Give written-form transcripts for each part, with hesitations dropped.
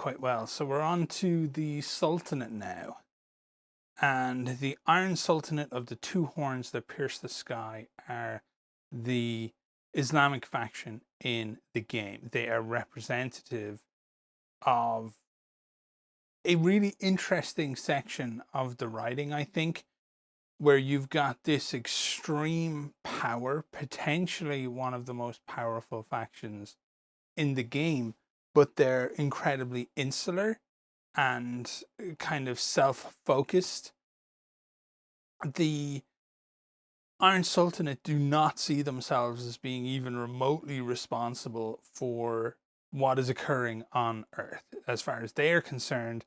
quite well. So we're on to the Sultanate now. And the Iron Sultanate of the two horns that pierce the sky are the Islamic faction in the game. They are representative of a really interesting section of the writing, I think, where you've got this extreme power, potentially one of the most powerful factions in the game, but they're incredibly insular and kind of self-focused. The Iron Sultanate do not see themselves as being even remotely responsible for what is occurring on Earth. As far as they are concerned,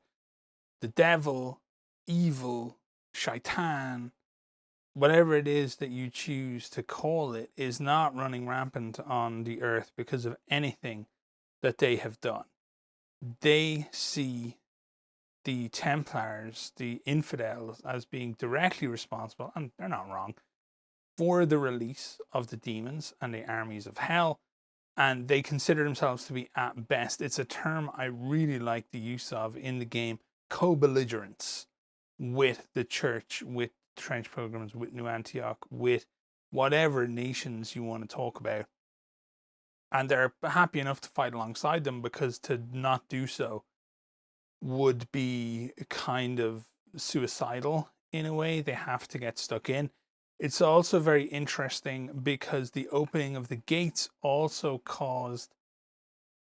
the devil, evil, shaitan, whatever it is that you choose to call it, is not running rampant on the Earth because of anything that they have done. They see the Templars, the infidels, as being directly responsible, and they're not wrong, for the release of the demons and the armies of hell. And they consider themselves to be, at best, it's a term I really like the use of in the game, co-belligerents with the church, with trench pilgrims, with New Antioch, with whatever nations you want to talk about. And they're happy enough to fight alongside them, because to not do so would be kind of suicidal in a way. They have to get stuck in. It's also very interesting because the opening of the gates also caused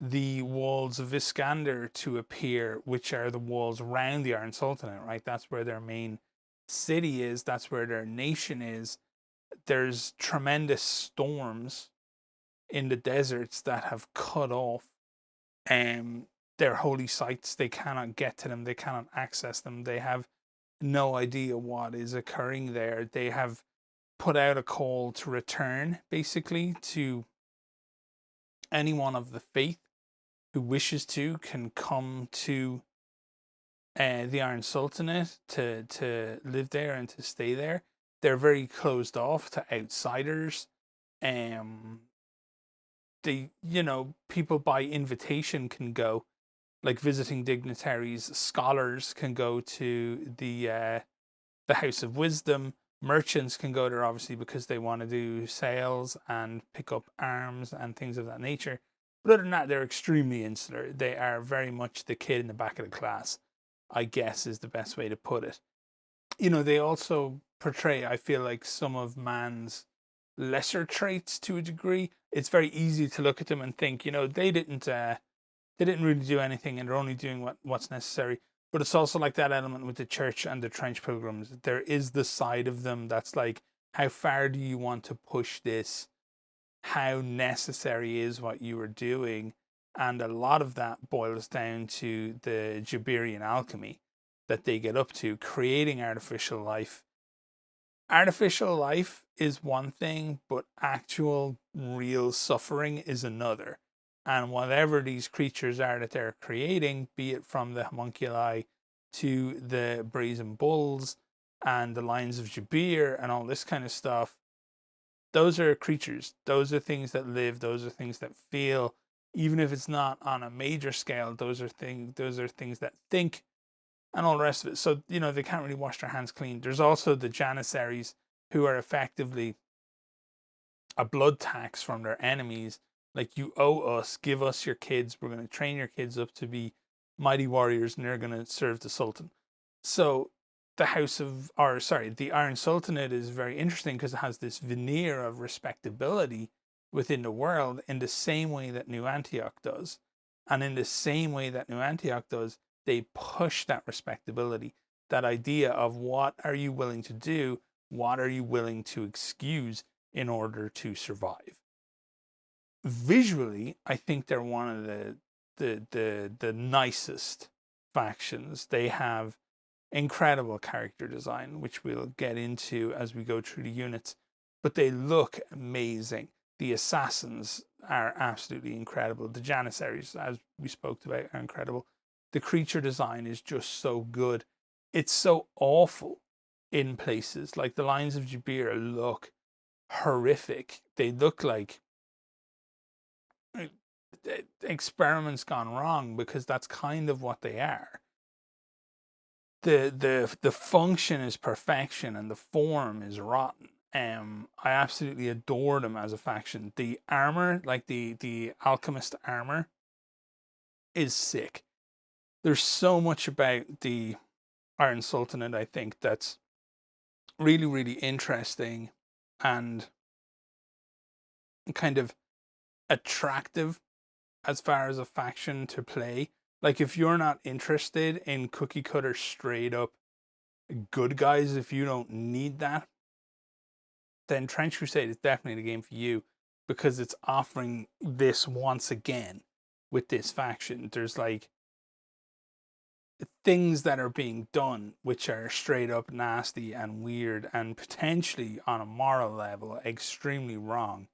the walls of Iskander to appear, which are the walls around the Iron Sultanate, right? That's where their main city is. That's where their nation is. There's tremendous storms in the deserts that have cut off their holy sites. They cannot get to them. They cannot access them. They have no idea what is occurring there. They have put out a call to return, basically, to anyone of the faith who wishes to can come to the Iron Sultanate to live there and to stay there. They're very closed off to outsiders. They, people by invitation can go, like visiting dignitaries. Scholars can go to the House of Wisdom. Merchants can go there, obviously, because they want to do sales and pick up arms and things of that nature. But other than that, they're extremely insular. They are very much the kid in the back of the class, I guess, is the best way to put it. They also portray, I feel like, some of man's lesser traits to a degree. It's very easy to look at them and think, they didn't really do anything, and they're only doing what's necessary. But it's also like that element with the church and the trench pilgrims. There is the side of them that's like, how far do you want to push this? How necessary is what you are doing? And a lot of that boils down to the Jabirian alchemy that they get up to, creating artificial life. Artificial life is one thing, but actual real suffering is another. And whatever these creatures are that they're creating, be it from the homunculi to the Brazen Bulls and the Lions of Jabir and all this kind of stuff, those are creatures. Those are things that live. Those are things that feel. Even if it's not on a major scale, those are things that think and all the rest of it. So, they can't really wash their hands clean. There's also the Janissaries, who are effectively a blood tax from their enemies. Like, you owe us, give us your kids. We're going to train your kids up to be mighty warriors, and they're going to serve the Sultan. So the Iron Sultanate is very interesting because it has this veneer of respectability within the world in the same way that New Antioch does. And in the same way that New Antioch does, they push that respectability, that idea of what are you willing to do? What are you willing to excuse in order to survive? Visually, I think they're one of the nicest factions. They have incredible character design, which we'll get into as we go through the units, but they look amazing. The assassins are absolutely incredible. The Janissaries, as we spoke about, are incredible. The creature design is just so good. It's so awful in places. Like the Lions of Jabir look horrific. They look like experiments gone wrong, because that's kind of what they are. The function is perfection and the form is rotten. I absolutely adore them as a faction. The armor, like the alchemist armor, is sick. There's so much about the Iron Sultanate, I think, that's really, really interesting and kind of attractive as far as a faction to play. Like, if you're not interested in cookie cutter straight up good guys, if you don't need that, then Trench Crusade is definitely the game for you, because it's offering this once again with this faction. There's like things that are being done which are straight up nasty and weird and potentially on a moral level extremely wrong.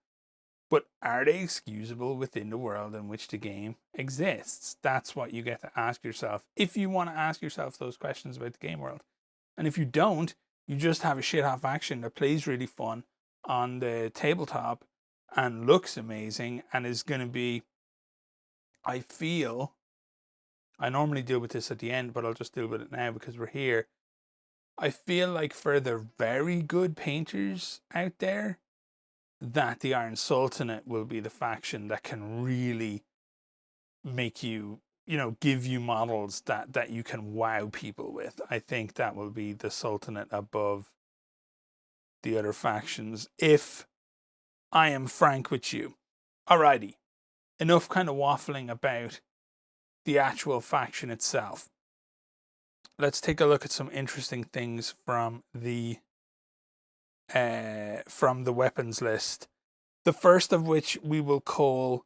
But are they excusable within the world in which the game exists? That's what you get to ask yourself, if you want to ask yourself those questions about the game world. And if you don't, you just have a shit hot faction that plays really fun on the tabletop and looks amazing and is going to be, I feel, I normally deal with this at the end, but I'll just deal with it now because we're here. I feel like for the very good painters out there, that the Iron Sultanate will be the faction that can really make you, give you models that you can wow people with. I think that will be the Sultanate above the other factions, if I am frank with you. Alrighty, enough kind of waffling about the actual faction itself. Let's take a look at some interesting things from the weapons list. The first of which we will call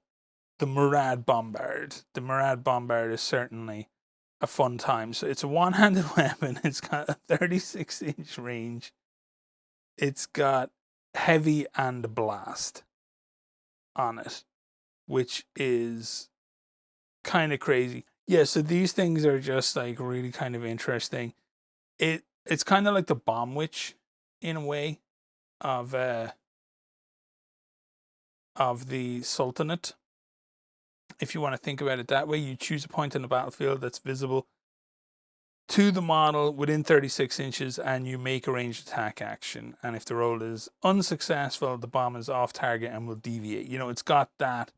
the Murad Bombard. The Murad Bombard is certainly a fun time. So it's a one-handed weapon. It's got a 36-inch range. It's got heavy and blast on it, which is kind of crazy. Yeah, so these things are just like really kind of interesting. It's kind of like the Bomb Witch in a way of the Sultanate. If you want to think about it that way, you choose a point on the battlefield that's visible to the model within 36 inches and you make a ranged attack action. And if the roll is unsuccessful, the bomb is off target and will deviate. It's got that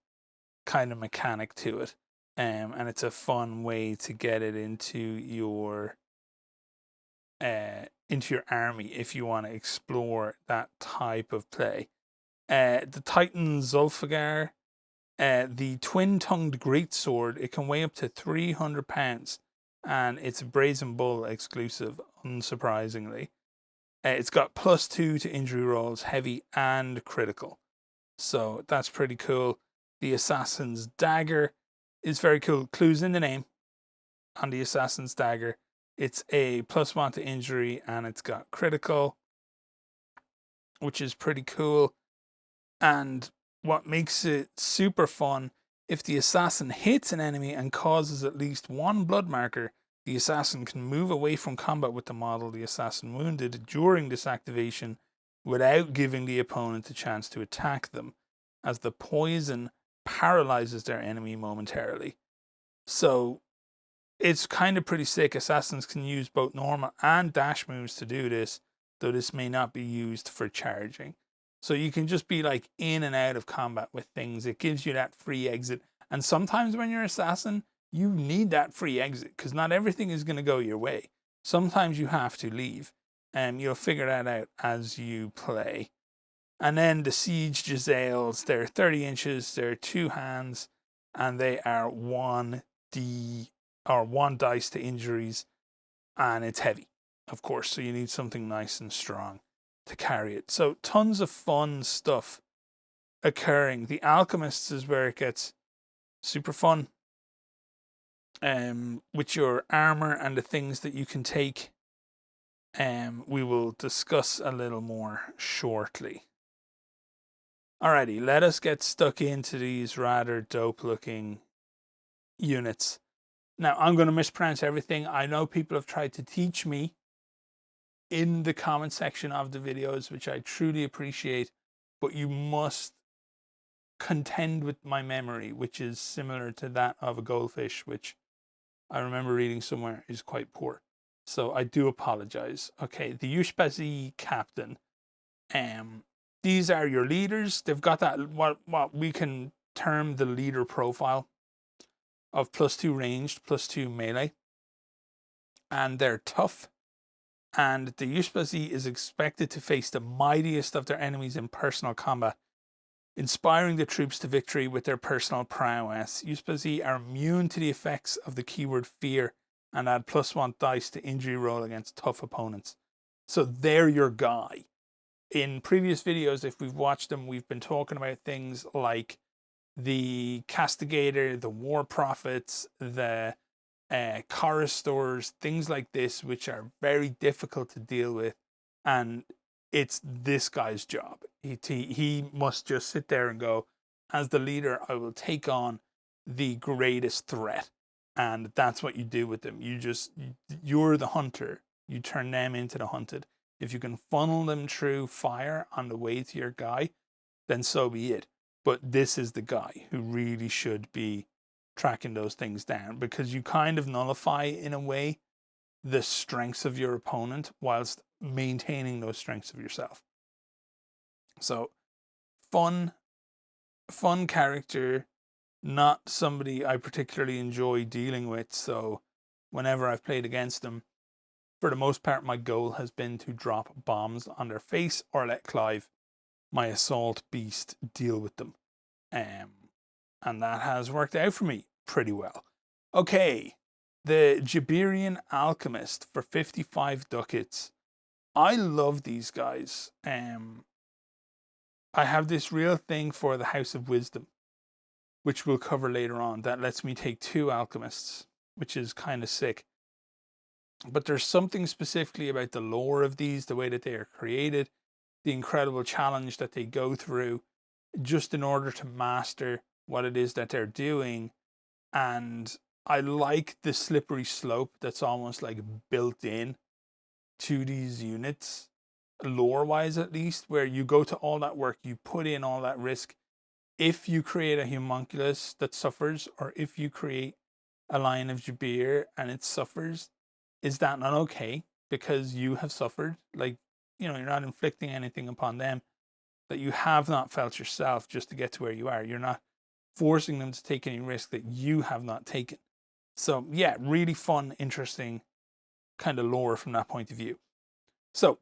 kind of mechanic to it. And it's a fun way to get it into your army if you want to explore that type of play. The Titan Zulfagar, the twin-tongued greatsword, it can weigh up to 300 pounds, and it's a Brazen Bull exclusive, unsurprisingly. It's got +2 to injury rolls, heavy and critical, so that's pretty cool. The Assassin's Dagger is very cool. Clues in the name on the Assassin's Dagger. It's a +1 to injury, and it's got critical, which is pretty cool. And what makes it super fun, if the assassin hits an enemy and causes at least one blood marker, the assassin can move away from combat with the model the assassin wounded during this activation without giving the opponent a chance to attack them, as the poison paralyzes their enemy momentarily. So it's kind of pretty sick. Assassins can use both normal and dash moves to do this, though this may not be used for charging. So you can just be like in and out of combat with things. It gives you that free exit. And sometimes when you're an assassin, you need that free exit because not everything is going to go your way. Sometimes you have to leave, and you'll figure that out as you play. And then the Siege Giselles, they're 30 inches, they're 2 hands, and they are 1 dice to injuries, and it's heavy, of course, so you need something nice and strong to carry it. So tons of fun stuff occurring. The Alchemists is where it gets super fun, with your armor and the things that you can take. We will discuss a little more shortly. Alrighty, let us get stuck into these rather dope looking units. Now, I'm going to mispronounce everything. I know people have tried to teach me in the comment section of the videos, which I truly appreciate, but you must contend with my memory, which is similar to that of a goldfish, which I remember reading somewhere is quite poor. So I do apologize. Okay, the Ypi Captain. These are your leaders. They've got that what we can term the leader profile of +2 ranged, +2 melee. And they're tough. And the Ypi is expected to face the mightiest of their enemies in personal combat, inspiring the troops to victory with their personal prowess. Ypi are immune to the effects of the keyword fear and add +1 dice to injury roll against tough opponents. So they're your guy. In previous videos, if we've watched them, we've been talking about things like the Castigator, the War Prophets, the Choristors, things like this, which are very difficult to deal with. And it's this guy's job. He must just sit there and go, as the leader, I will take on the greatest threat. And that's what you do with them. You're the hunter. You turn them into the hunted. If you can funnel them through fire on the way to your guy, then so be it. But this is the guy who really should be tracking those things down, because you kind of nullify, in a way, the strengths of your opponent whilst maintaining those strengths of yourself. So, fun character, not somebody I particularly enjoy dealing with. So, whenever I've played against them, for the most part, my goal has been to drop bombs on their face or let Clive, my assault beast, deal with them. And that has worked out for me pretty well. Okay, the Jabirian Alchemist for 55 ducats. I love these guys. I have this real thing for the House of Wisdom, which we'll cover later on, that lets me take 2 alchemists, which is kind of sick. But there's something specifically about the lore of these, the way that they are created, the incredible challenge that they go through just in order to master what it is that they're doing. And I like the slippery slope that's almost like built in to these units, lore-wise at least, where you go to all that work, you put in all that risk. If you create a homunculus that suffers, or if you create a Lion of Jabir and it suffers, is that not okay? Because you have suffered. Like, you know, you're not inflicting anything upon them that you have not felt yourself just to get to where you are. You're not forcing them to take any risk that you have not taken. So yeah, really fun, interesting kind of lore from that point of view. So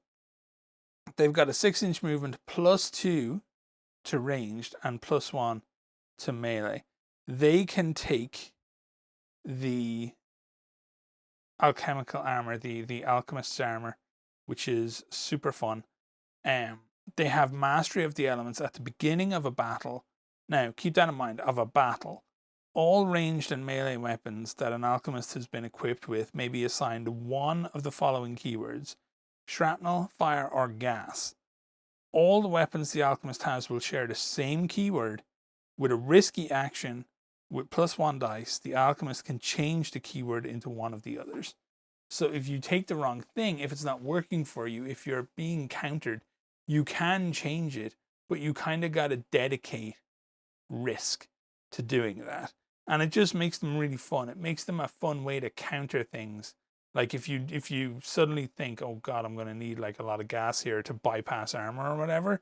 they've got a 6-inch movement, +2 to ranged and +1 to melee. They can take the alchemical armor, the alchemist's armor, which is super fun. They have mastery of the elements at the beginning of a battle. Now, keep that in mind, of a battle. All ranged and melee weapons that an alchemist has been equipped with may be assigned one of the following keywords: shrapnel, fire, or gas. All the weapons the alchemist has will share the same keyword. With a risky action with +1 dice, the alchemist can change the keyword into one of the others. So if you take the wrong thing, if it's not working for you, if you're being countered, you can change it, but you kind of got to dedicate risk to doing that. And it just makes them really fun. It makes them a fun way to counter things. Like if you suddenly think, oh God, I'm going to need like a lot of gas here to bypass armor or whatever,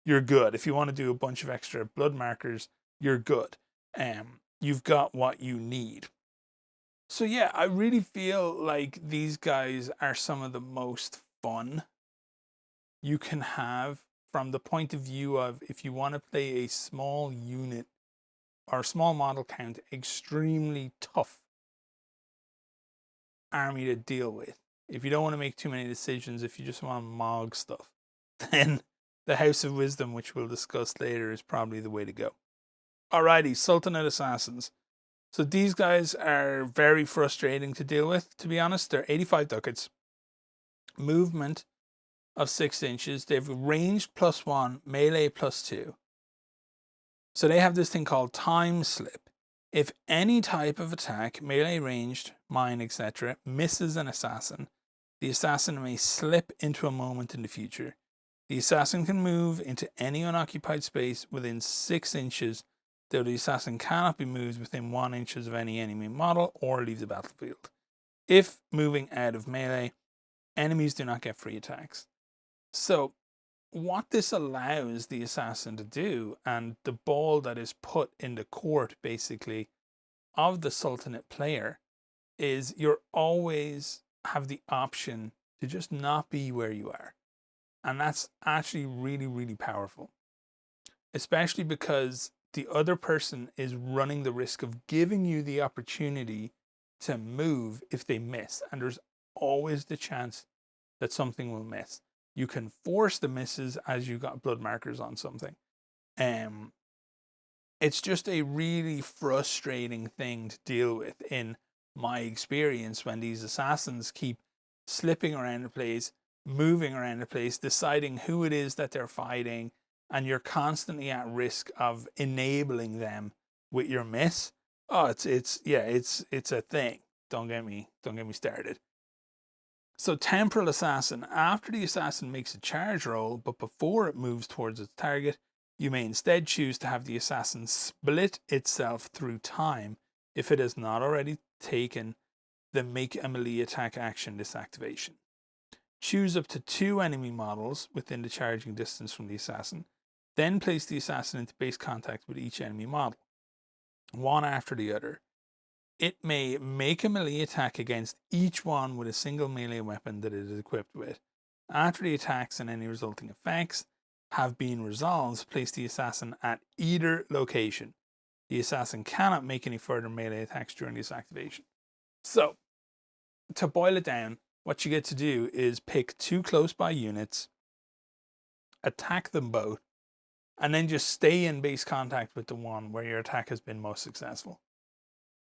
you're good. If you want to do a bunch of extra blood markers, you're good. You've got what you need. So yeah, I really feel like these guys are some of the most fun you can have from the point of view of, if you want to play a small unit or small model count, extremely tough army to deal with. If you don't want to make too many decisions, if you just want to mog stuff, then the House of Wisdom, which we'll discuss later, is probably the way to go. Alrighty, Sultanate Assassins. So these guys are very frustrating to deal with, to be honest. They're 85 ducats. Movement of 6 inches. They've ranged +1, melee +2. So they have this thing called Time Slip. If any type of attack, melee, ranged, mine, etc., misses an assassin, the assassin may slip into a moment in the future. The assassin can move into any unoccupied space within 6 inches, though the assassin cannot be moved within 1 inch of any enemy model or leave the battlefield. If moving out of melee, enemies do not get free attacks. So what this allows the assassin to do, and the ball that is put in the court basically of the Sultanate player, is you're always have the option to just not be where you are. And that's actually really, really powerful, especially because the other person is running the risk of giving you the opportunity to move if they miss. And there's always the chance that something will miss. You can force the misses as you got blood markers on something. It's just a really frustrating thing to deal with in my experience when these assassins keep slipping around the place, moving around the place, deciding who it is that they're fighting, and you're constantly at risk of enabling them with your miss. Oh, it's a thing. Don't get me started. So Temporal Assassin, after the assassin makes a charge roll, but before it moves towards its target, you may instead choose to have the assassin split itself through time if it has not already taken the make a melee attack action disactivation. Choose up to 2 enemy models within the charging distance from the assassin, then place the assassin into base contact with each enemy model, one after the other. It may make a melee attack against each one with a single melee weapon that it is equipped with. After the attacks and any resulting effects have been resolved, place the assassin at either location. The assassin cannot make any further melee attacks during this activation. So, to boil it down, what you get to do is pick 2 close by units, attack them both, and then just stay in base contact with the one where your attack has been most successful.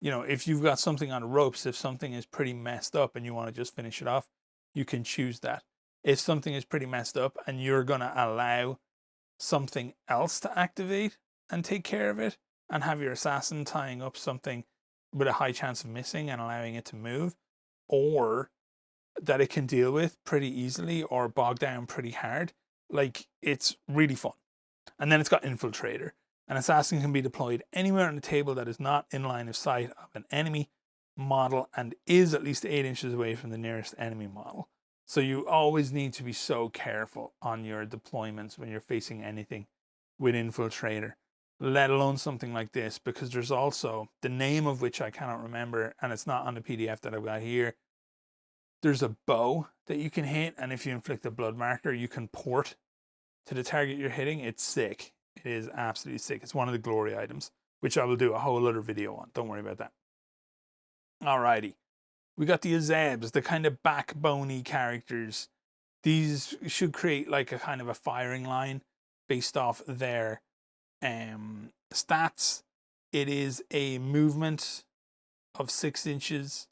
You know, if you've got something on the ropes, if something is pretty messed up and you want to just finish it off, you can choose that. If something is pretty messed up and you're going to allow something else to activate and take care of it, and have your assassin tying up something with a high chance of missing and allowing it to move, or that it can deal with pretty easily or bog down pretty hard, like, it's really fun. And then it's got Infiltrator. An assassin can be deployed anywhere on the table that is not in line of sight of an enemy model and is at least 8 inches away from the nearest enemy model. So you always need to be so careful on your deployments when you're facing anything with Infiltrator, let alone something like this, because there's also, the name of which I cannot remember, and it's not on the PDF that I've got here, there's a bow that you can hit, and if you inflict a blood marker, you can port to the target you're hitting. It's sick. It is absolutely sick. It's one of the glory items, which I will do a whole other video on. Don't worry about that. Alrighty. We got the Asabs, the kind of backbone-y characters. These should create like a kind of a firing line based off their stats. It is a movement of 6 inches.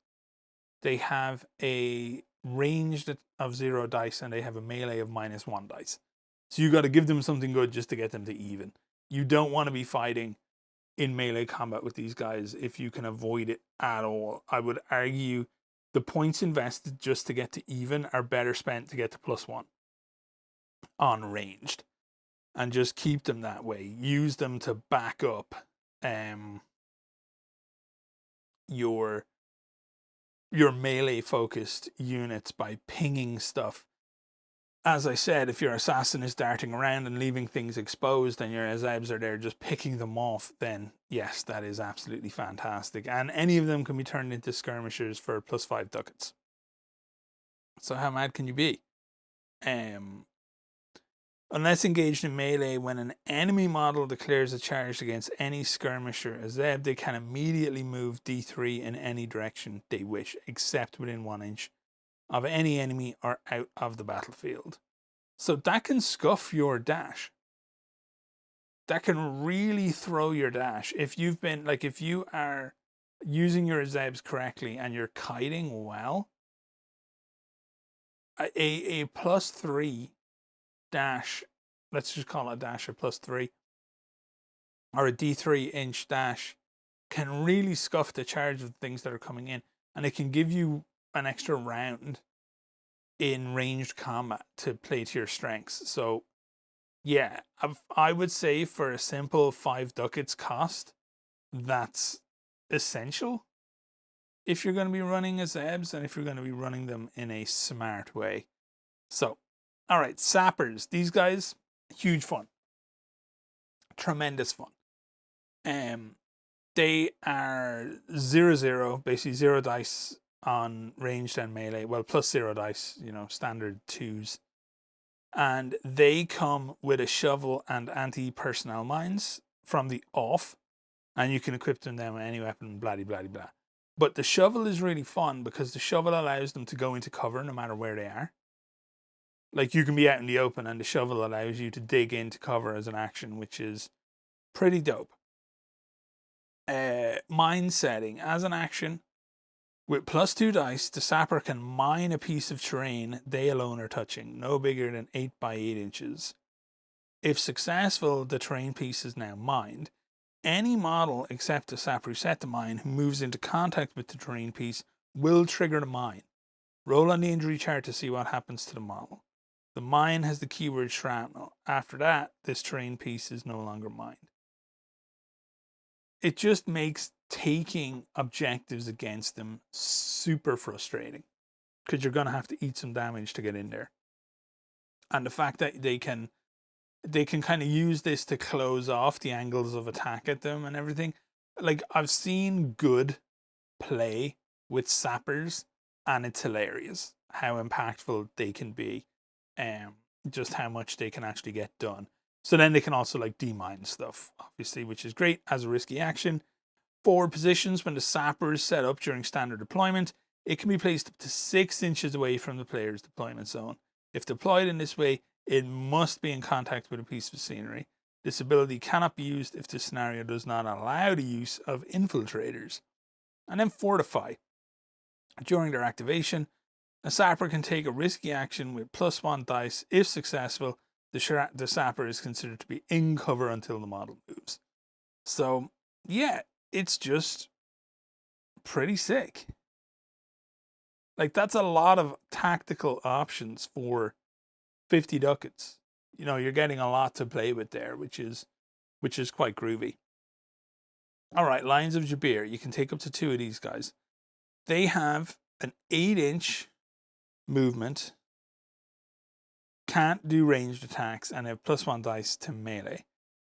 They have a range of 0 dice, and they have a melee of -1 dice. So you got to give them something good just to get them to even. You don't want to be fighting in melee combat with these guys if you can avoid it at all. I would argue the points invested just to get to even are better spent to get to +1 on ranged. And just keep them that way. Use them to back up your melee focused units by pinging stuff. As I said, if your assassin is darting around and leaving things exposed and your Asabs are there just picking them off, then yes, that is absolutely fantastic. And any of them can be turned into skirmishers for +5 ducats. So how mad can you be? Unless engaged in melee, when an enemy model declares a charge against any skirmisher Asab, they can immediately move D3 in any direction they wish, except within 1 inch of any enemy or out of the battlefield. So that can scuff your dash. That can really throw your dash. If you've been, like, if you are using your Asabs correctly and you're kiting well, a +3 dash, let's just call it a dash of +3, or a D3 inch dash, can really scuff the charge of things that are coming in, and it can give you an extra round in ranged combat to play to your strengths. So yeah, I would say for a simple 5 ducats cost, that's essential if you're going to be running Asabs and if you're going to be running them in a smart way. So, all right, Sappers. These guys, huge fun. Tremendous fun. They are 0/0, basically 0 dice on ranged and melee. Well, plus 0 dice, you know, standard 2s. And they come with a shovel and anti-personnel mines from the off. And you can equip them then with any weapon, blah, blah, blah. But the shovel is really fun because the shovel allows them to go into cover no matter where they are. Like, you can be out in the open and the shovel allows you to dig into cover as an action, which is pretty dope. Mine setting. As an action, with plus 2 dice, the sapper can mine a piece of terrain they alone are touching, no bigger than 8 by 8 inches. If successful, the terrain piece is now mined. Any model except the sapper who set the mine who moves into contact with the terrain piece will trigger the mine. Roll on the injury chart to see what happens to the model. The mine has the keyword shrapnel. After that, this terrain piece is no longer mined. It just makes taking objectives against them super frustrating because you're going to have to eat some damage to get in there. And the fact that they can kind of use this to close off the angles of attack at them and everything. Like, I've seen good play with sappers and it's hilarious how impactful they can be, just how much they can actually get done. So then they can also like demine stuff, obviously, which is great as a risky action. Forward positions, when the sapper is set up during standard deployment, it can be placed up to 6 inches away from the player's deployment zone. If deployed in this way, it must be in contact with a piece of scenery. This ability cannot be used if the scenario does not allow the use of infiltrators. And then fortify. During their activation, a sapper can take a risky action with plus 1 dice. If successful, the sapper is considered to be in cover until the model moves. So, yeah, it's just pretty sick. Like, that's a lot of tactical options for 50 ducats. You know, you're getting a lot to play with there, which is quite groovy. All right, Lions of Jabir. You can take up to 2 of these guys. They have an 8-inch movement, can't do ranged attacks, and have plus 1 dice to melee.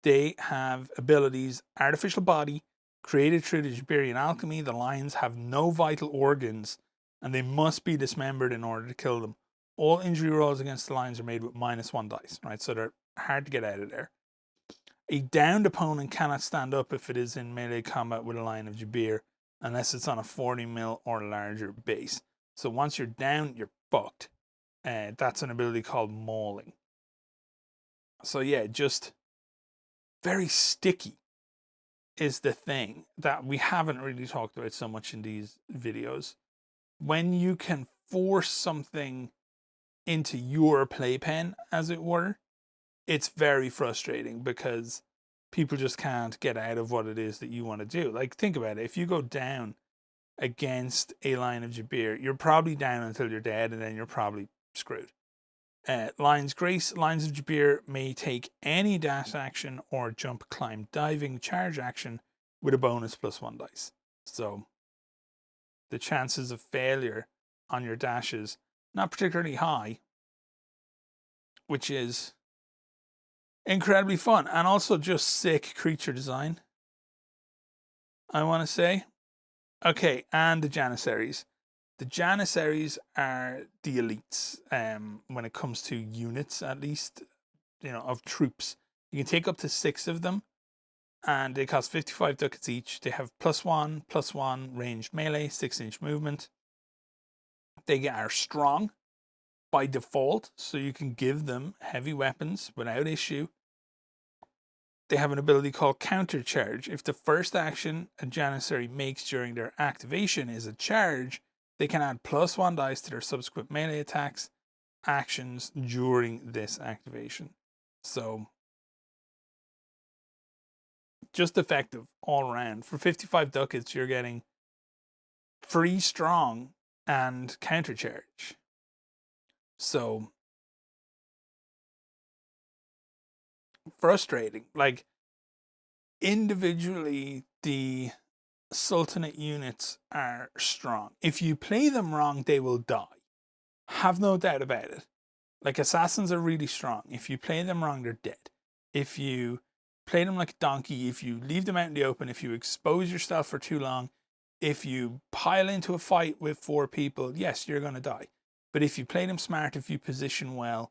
They have abilities Artificial Body, created through the Jabirian alchemy. The lions have no vital organs, and they must be dismembered in order to kill them. All injury rolls against the lions are made with minus 1 dice, right? So they're hard to get out of there. A downed opponent cannot stand up if it is in melee combat with a lion of Jabir, unless it's on a 40 mil or larger base. So once you're down, you're fucked. That's an ability called Mauling. So yeah, just very sticky is the thing that we haven't really talked about so much in these videos. When you can force something into your playpen, as it were, it's very frustrating because people just can't get out of what it is that you want to do. Like, think about it. If you go down against a Lion of Jabir, you're probably down until you're dead, and then you're probably screwed. Lion's Grace. Lions of Jabir may take any dash action or jump, climb, diving, charge action with a bonus plus 1 dice. So the chances of failure on your dashes, not particularly high, which is incredibly fun. And also just sick creature design, I want to say. Okay, and the Janissaries. The Janissaries are the elites when it comes to units, at least, you know, of troops. You can take up to 6 of them, and they cost 55 ducats each. They have +1/+1 ranged melee, 6-inch movement. They are strong by default, so you can give them heavy weapons without issue. They have an ability called Counter Charge. If the first action a Janissary makes during their activation is a charge, they can add +1 dice to their subsequent melee attacks actions during this activation. So, just effective all around. For 55 ducats, you're getting free strong and counter charge. So frustrating. Like, individually, the Sultanate units are strong. If you play them wrong, they will die. Have no doubt about it. Like, assassins are really strong. If you play them wrong, they're dead. If you play them like a donkey, if you leave them out in the open, if you expose yourself for too long, if you pile into a fight with 4 people, yes, you're going to die. But if you play them smart, if you position well,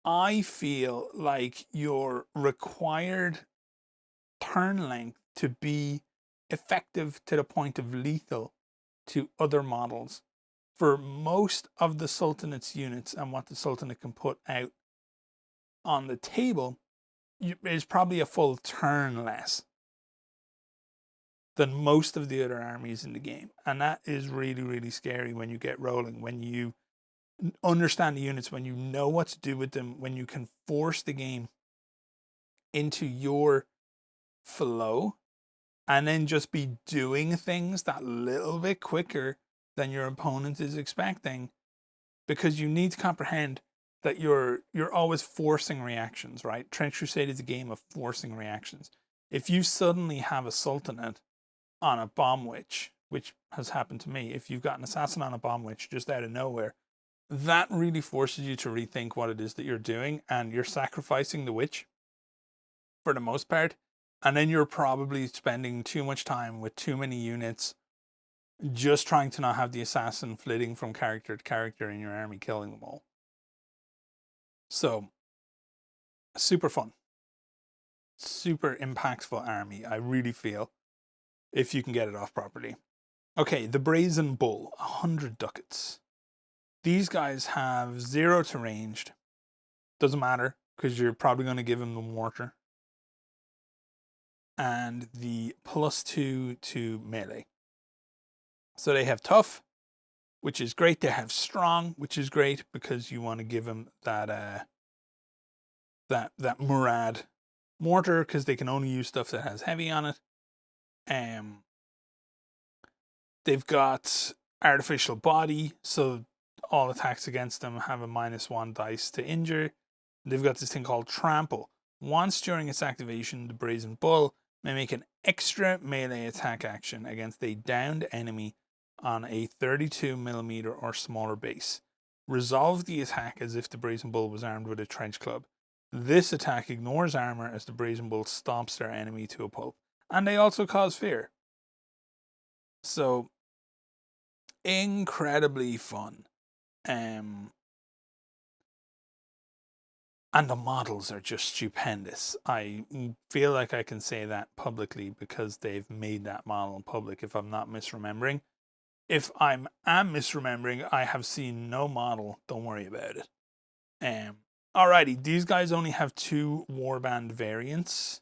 I feel like your required turn length to be effective to the point of lethal to other models for most of the Sultanate's units and what the Sultanate can put out on the table is probably a full turn less than most of the other armies in the game. And that is really, really scary when you get rolling, when you understand the units, when you know what to do with them, when you can force the game into your flow and then just be doing things that little bit quicker than your opponent is expecting, because you need to comprehend that you're always forcing reactions, right? Trench Crusade is a game of forcing reactions. If you suddenly have a Sultanate on a bomb witch, which has happened to me, if you've got an assassin on a bomb witch just out of nowhere, that really forces you to rethink what it is that you're doing, and you're sacrificing the witch for the most part, and then you're probably spending too much time with too many units just trying to not have the assassin flitting from character to character in your army, killing them all. So, super fun. Super impactful army, I really feel, if you can get it off properly. Okay, the Brazen Bull, 100 ducats. These guys have 0 to ranged. Doesn't matter, because you're probably going to give him the mortar. And the +2 to melee. So they have tough, which is great. They have strong, which is great because you want to give them that that Murad mortar, because they can only use stuff that has heavy on it. They've got artificial body, so all attacks against them have a -1 dice to injure. They've got this thing called trample. Once during its activation, the Brazen Bull may make an extra melee attack action against a downed enemy on a 32mm or smaller base. Resolve the attack as if the Brazen Bull was armed with a trench club. This attack ignores armor as the Brazen Bull stomps their enemy to a pulp. And they also cause fear. So, incredibly fun. And the models are just stupendous. I feel like I can say that publicly because they've made that model public, if I'm not misremembering. If am misremembering, I have seen no model. Don't worry about it. Alrighty, these guys only have 2 warband variants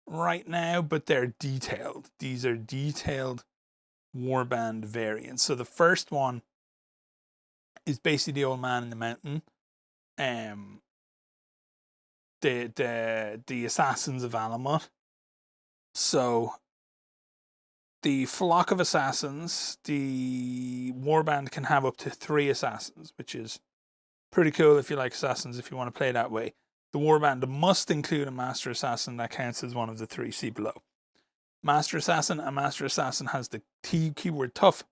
right now, but they're detailed. These are detailed warband variants. So the first one is basically the old man in the mountain. The assassins of Alamut. So the flock of assassins, the warband can have up to 3 assassins, which is pretty cool if you like assassins, if you want to play that way. The warband must include a master assassin that counts as one of the 3, see below. Master assassin, a master assassin has the keyword tough.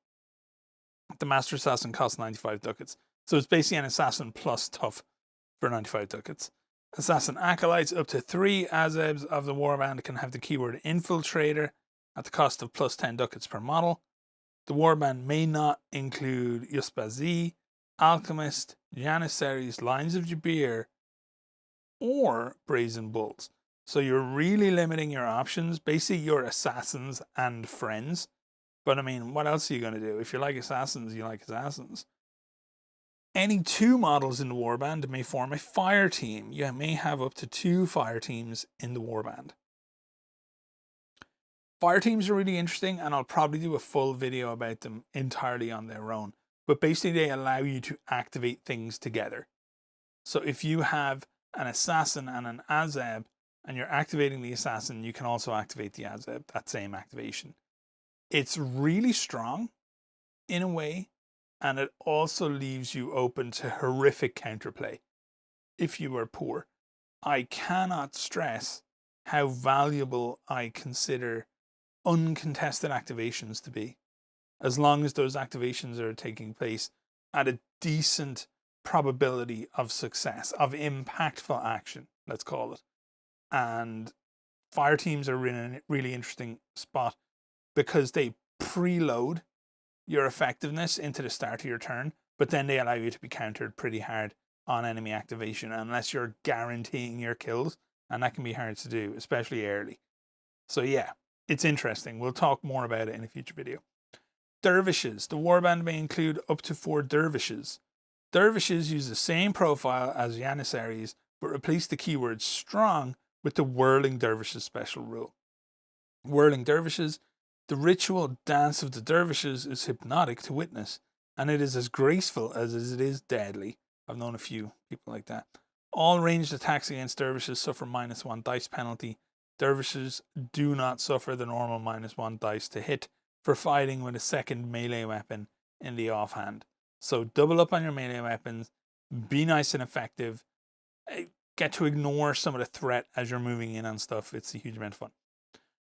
The master assassin costs 95 ducats. So it's basically an assassin plus tough for 95 ducats. Assassin acolytes, up to 3 Asabs of the warband can have the keyword infiltrator at the cost of +10 ducats per model. The warband may not include Ypi, Alchemist, Janis, Lines of Jabir, or Brazen Bulls. So you're really limiting your options, basically your assassins and friends. But I mean, what else are you going to do? If you like assassins, you like assassins. Any 2 models in the warband may form a fire team. You may have up to 2 fire teams in the warband. Fire teams are really interesting, and I'll probably do a full video about them entirely on their own. But basically they allow you to activate things together. So if you have an assassin and an Asab, and you're activating the assassin, you can also activate the Asab, that same activation. It's really strong in a way. and it also leaves you open to horrific counterplay if you are poor. I cannot stress how valuable I consider uncontested activations to be, as long as those activations are taking place at a decent probability of success, of impactful action, let's call it. And fire teams are in a really interesting spot because they preload your effectiveness into the start of your turn, but then they allow you to be countered pretty hard on enemy activation unless you're guaranteeing your kills, and that can be hard to do, especially early. So yeah, it's interesting. We'll talk more about it in a future video. Dervishes. The warband may include up to 4 dervishes. Dervishes use the same profile as Janissaries, but replace the keyword strong with the Whirling Dervishes special rule. Whirling Dervishes. The ritual dance of the dervishes is hypnotic to witness, and it is as graceful as it is deadly. I've known a few people like that. All ranged attacks against dervishes suffer -1 dice penalty. Dervishes do not suffer the normal -1 dice to hit for fighting with a second melee weapon in the offhand. So double up on your melee weapons, be nice and effective, get to ignore some of the threat as you're moving in on stuff. It's a huge amount of fun.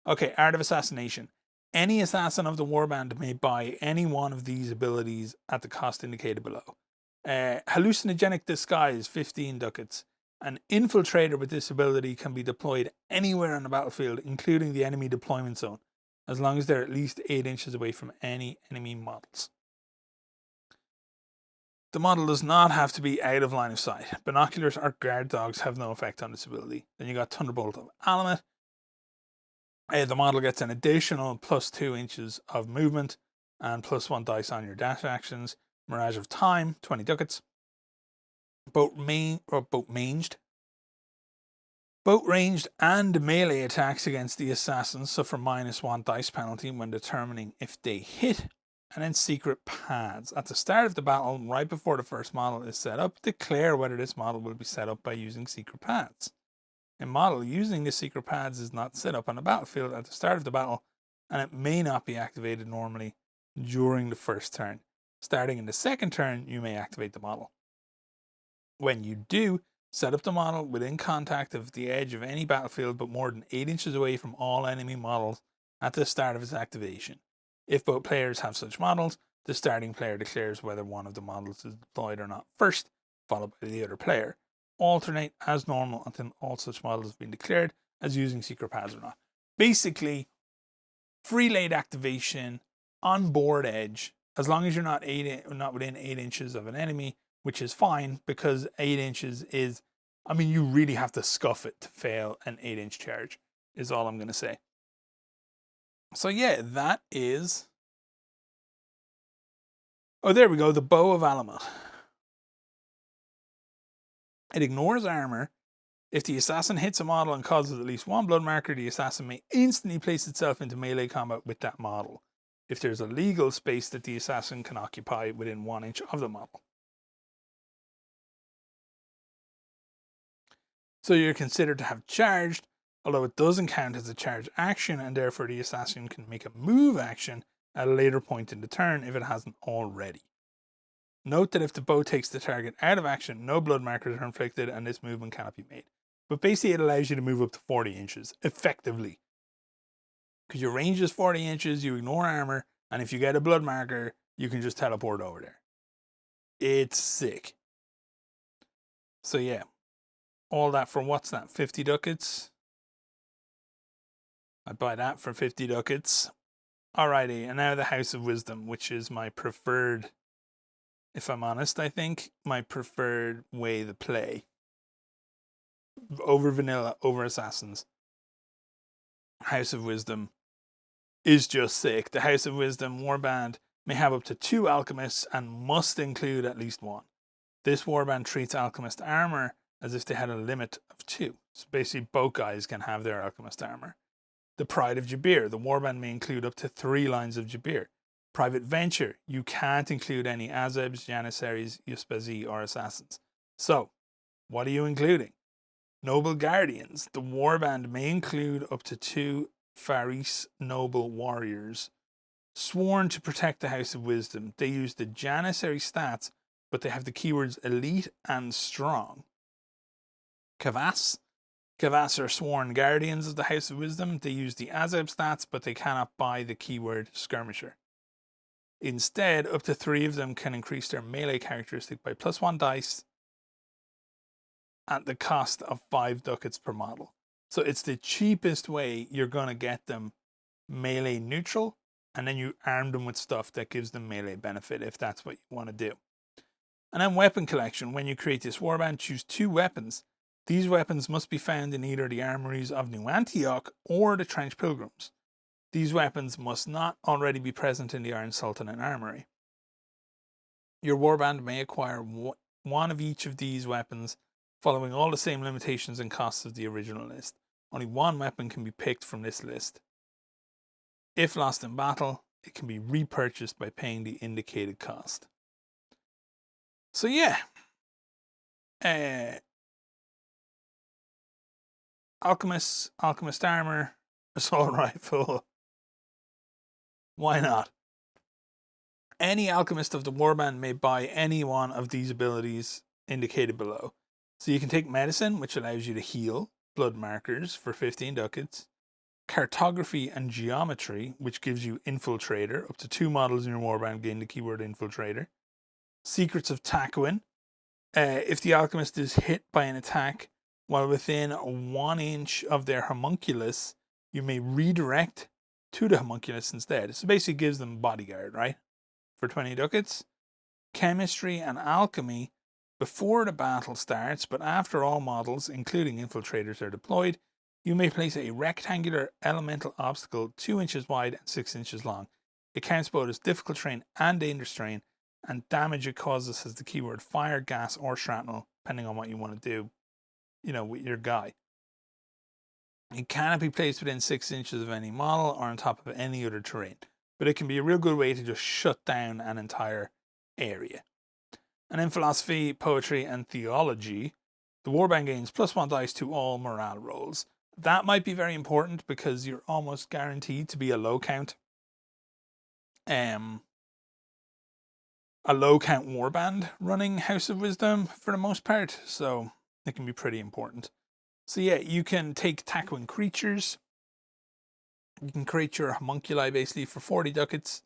Okay, Art of Assassination. Any assassin of the warband may buy any one of these abilities at the cost indicated below. Hallucinogenic Disguise, 15 ducats. An infiltrator with this ability can be deployed anywhere on the battlefield, including the enemy deployment zone, as long as they're at least 8 inches away from any enemy models. The model does not have to be out of line of sight. Binoculars or guard dogs have no effect on this ability. Then you got Thunderbolt of Alamet. The model gets an additional +2 inches of movement and +1 dice on your dash actions. Mirage of Time, 20 ducats. Both ranged and melee attacks against the assassins suffer -1 dice penalty when determining if they hit. And then Secret Paths. At the start of the battle, right before the first model is set up, declare whether this model will be set up by using Secret Paths. A model using the Secret Paths is not set up on the battlefield at the start of the battle, and it may not be activated normally during the first turn. Starting in the second turn, you may activate the model. When you do, set up the model within contact of the edge of any battlefield but more than 8 inches away from all enemy models at the start of its activation. If both players have such models, the starting player declares whether one of the models is deployed or not first, followed by the other player. Alternate as normal until all such models have been declared as using Secret Paths or not. Basically, free late activation on board edge, as long as you're not within 8 inches of an enemy, which is fine because 8 inches is, I mean, you really have to scuff it to fail an 8-inch charge, is all I'm going to say. So yeah, that is, oh, there we go, the Bow of Alamet. It ignores armor. If the assassin hits a model and causes at least 1 blood marker, the assassin may instantly place itself into melee combat with that model, if there's a legal space that the assassin can occupy within 1 inch of the model. So you're considered to have charged, although it doesn't count as a charge action, and therefore the assassin can make a move action at a later point in the turn if it hasn't already. Note that if the bow takes the target out of action, no blood markers are inflicted and this movement cannot be made. But basically it allows you to move up to 40 inches, effectively. Because your range is 40 inches, you ignore armor, and if you get a blood marker, you can just teleport over there. It's sick. So yeah, all that for what's that, 50 ducats? I'd buy that for 50 ducats. Alrighty, and now the House of Wisdom, which is my preferred, if I'm honest, I think my preferred way to play. Over vanilla, over assassins. House of Wisdom is just sick. The House of Wisdom warband may have up to 2 alchemists and must include at least 1. This warband treats alchemist armor as if they had a limit of 2. So basically both guys can have their alchemist armor. The Pride of Jabir. The warband may include up to 3 lines of Jabir. Private Venture. You can't include any Asabs, Janissaries, Uspazi, or Assassins. So, what are you including? Noble Guardians. The warband may include up to 2 Faris Noble Warriors. Sworn to protect the House of Wisdom. They use the Janissary stats, but they have the keywords elite and strong. Kavass. Kavass are sworn guardians of the House of Wisdom. They use the Asabs stats, but they cannot buy the keyword skirmisher. Instead, up to 3 of them can increase their melee characteristic by +1 dice at the cost of 5 ducats per model. So it's the cheapest way you're going to get them melee neutral, and then you arm them with stuff that gives them melee benefit if that's what you want to do. And then weapon collection. When you create this warband, choose 2 weapons. These weapons must be found in either the armories of New Antioch or the Trench Pilgrims. These weapons must not already be present in the Iron Sultanate armory. Your warband may acquire one of each of these weapons, following all the same limitations and costs of the original list. Only one weapon can be picked from this list. If lost in battle, it can be repurchased by paying the indicated cost. So yeah, Alchemist armor, assault rifle. Why not? Any alchemist of the warband may buy any one of these abilities indicated below. So you can take medicine, which allows you to heal, blood markers for 15 ducats, cartography and geometry, which gives you infiltrator. Up to 2 models in your warband gain the keyword infiltrator. Secrets of Taquin. If the alchemist is hit by an attack while within 1 inch of their homunculus, you may redirect to the homunculus instead. So basically gives them bodyguard, right? For 20 ducats. Chemistry and alchemy. Before the battle starts, but after all models, including infiltrators, are deployed, you may place a rectangular elemental obstacle 2 inches wide and 6 inches long. It counts both as difficult terrain and dangerous terrain, and damage it causes has the keyword fire, gas, or shrapnel, depending on what you want to do, with your guy. It cannot be placed within 6 inches of any model or on top of any other terrain, but it can be a real good way to just shut down an entire area. And in philosophy, poetry, and theology, the warband gains +1 dice to all morale rolls. That might be very important because you're almost guaranteed to be a low count. A low count warband running House of Wisdom for the most part, so it can be pretty important. So yeah, you can take Taquin creatures. You can create your homunculi basically for 40 ducats.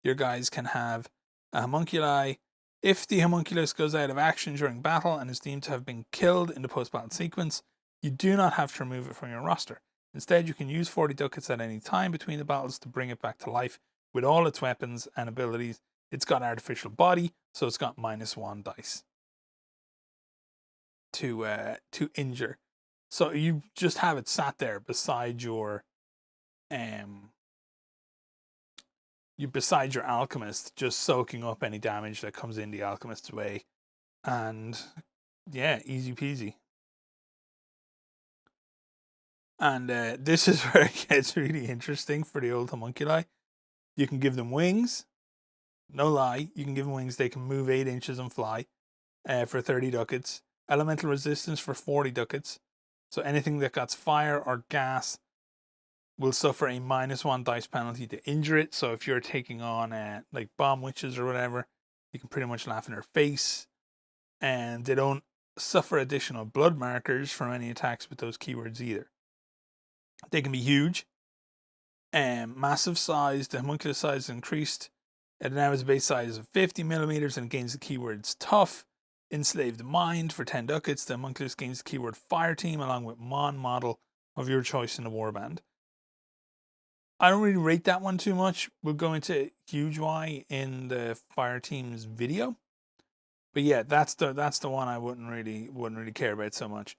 Your guys can have a homunculi. If the homunculus goes out of action during battle and is deemed to have been killed in the post-battle sequence, you do not have to remove it from your roster. Instead, you can use 40 ducats at any time between the battles to bring it back to life with all its weapons and abilities. It's got artificial body, so it's got -1 dice to injure. So you just have it sat there beside your alchemist, just soaking up any damage that comes in the alchemist's way. And yeah, easy peasy. And this is where it gets really interesting for the old homunculi. You can give them wings. No lie, you can give them wings. They can move 8 inches and fly for 30 ducats. Elemental resistance for 40 ducats. So anything that got fire or gas will suffer a -1 dice penalty to injure it. So if you're taking on like bomb witches or whatever, you can pretty much laugh in their face. And they don't suffer additional blood markers from any attacks with those keywords either. They can be huge. Massive size. The homunculus size is increased. It now has a base size of 50 millimeters and it gains the keywords tough. Enslaved Mind for 10 ducats. The homunculus gains the keyword fire team along with Mon model of your choice in the warband. I don't really rate that one too much. We'll go into huge why in the fire team's video. But yeah, that's the one I wouldn't really care about so much.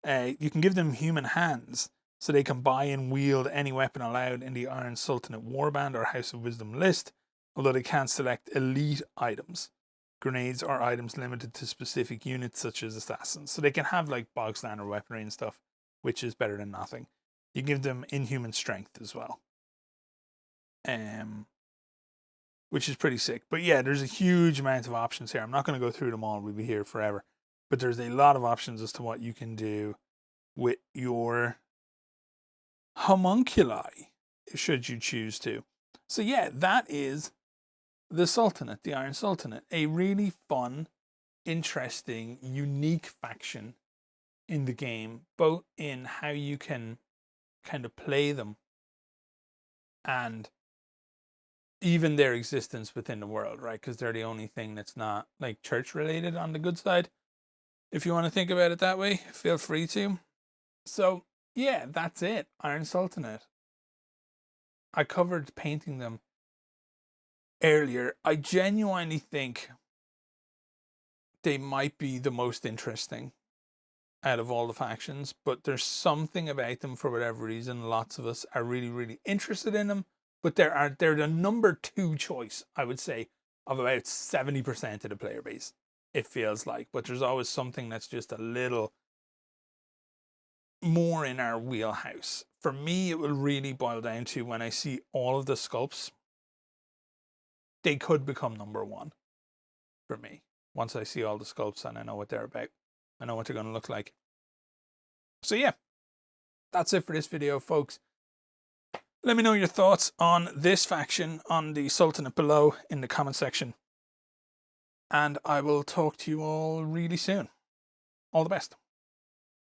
You can give them human hands, so they can buy and wield any weapon allowed in the Iron Sultanate warband or House of Wisdom list, although they can't select elite items, grenades, or items limited to specific units such as assassins. So they can have like bog standard weaponry and stuff, which is better than nothing. You give them inhuman strength as well. Which is pretty sick. But yeah, there's a huge amount of options here. I'm not going to go through them all. We'll be here forever. But there's a lot of options as to what you can do with your homunculi, should you choose to. So yeah, that is the Sultanate, the Iron Sultanate. A really fun, interesting, unique faction in the game, both in how you can kind of play them and even their existence within the world, right? Because they're the only thing that's not like church related on the good side. If you want to think about it that way, feel free to. So yeah, that's it. Iron Sultanate. I covered painting them earlier. I genuinely think they might be the most interesting out of all the factions, but there's something about them for whatever reason. Lots of us are really, really interested in them, but they're the number 2 choice, I would say, of about 70% of the player base, it feels like. But there's always something that's just a little more in our wheelhouse. For me, it will really boil down to when I see all of the sculpts, they could become number 1 for me. Once I see all the sculpts and I know what they're about. I know what they're going to look like. So yeah, that's it for this video, folks. Let me know your thoughts on this faction, on the Sultanate below in the comment section. And I will talk to you all really soon. All the best.